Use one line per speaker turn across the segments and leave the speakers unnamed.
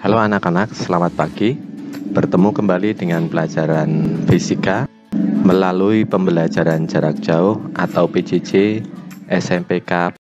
Halo anak-anak, selamat pagi. Bertemu kembali dengan pelajaran fisika melalui pembelajaran jarak jauh atau PJJ SMPK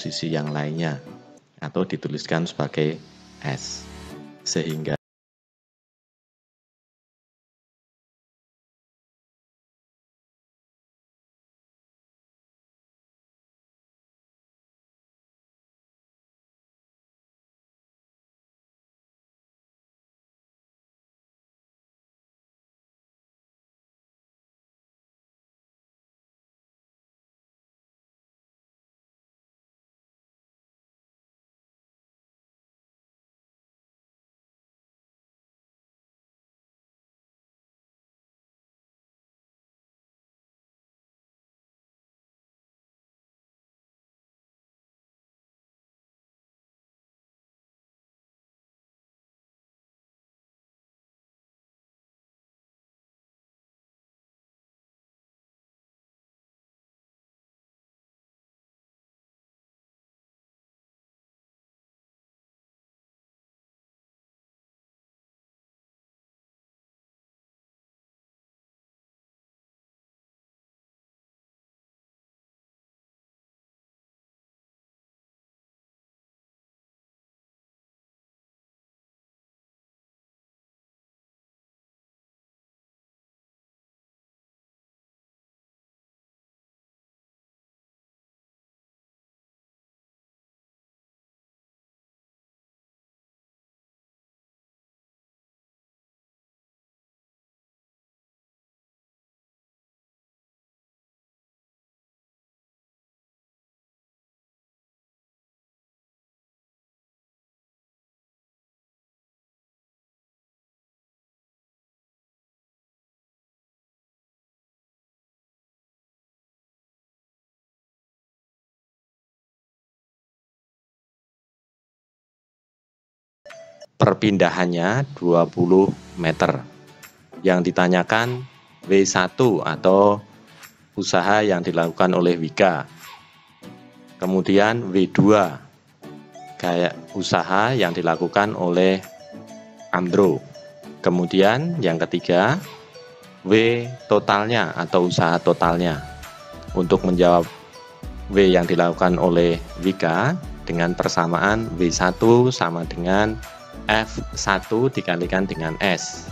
posisi yang lainnya, atau dituliskan sebagai S. Sehingga perpindahannya 20 meter. Yang ditanyakan W1 atau usaha yang dilakukan oleh Wika. Kemudian W2, kayak usaha yang dilakukan oleh Andro. Kemudian yang ketiga, W totalnya atau usaha totalnya. Untuk menjawab W yang dilakukan oleh Wika dengan persamaan W1 sama dengan F1 dikalikan dengan S.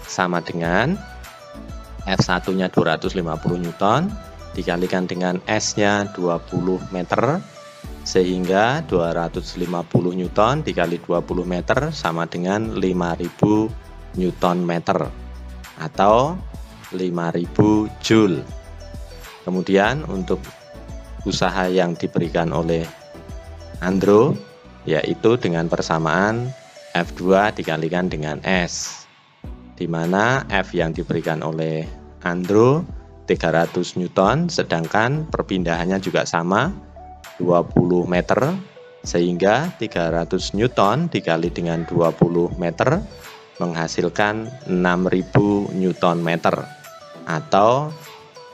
Sama dengan F1-nya 250 Newton dikalikan dengan S-nya 20 meter, sehingga 250 Newton dikali 20 meter sama dengan 5000 Newton meter atau 5000 Joule. Kemudian untuk usaha yang diberikan oleh Andro yaitu dengan persamaan F2 dikalikan dengan S, di mana F yang diberikan oleh Andro 300 Newton, sedangkan perpindahannya juga sama 20 meter, sehingga 300 Newton dikali dengan 20 meter menghasilkan 6000 Newton meter, atau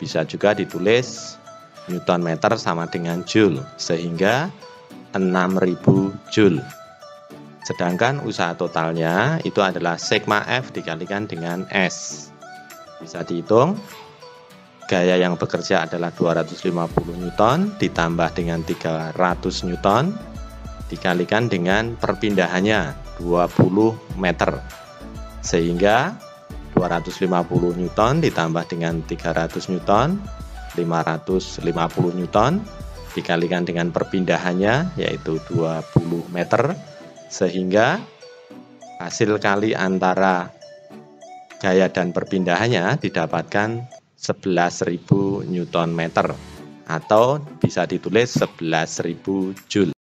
bisa juga ditulis Newton meter sama dengan Joule, sehingga 6000 Joule. Sedangkan usaha totalnya itu adalah sigma F dikalikan dengan S. Bisa dihitung, gaya yang bekerja adalah 250 Newton ditambah dengan 300 Newton dikalikan dengan perpindahannya 20 meter. Sehingga 250 Newton ditambah dengan 300 Newton, 550 Newton dikalikan dengan perpindahannya yaitu 20 meter. Sehingga hasil kali antara gaya dan perpindahannya didapatkan 11.000 Newton meter, atau bisa ditulis 11.000 Joule.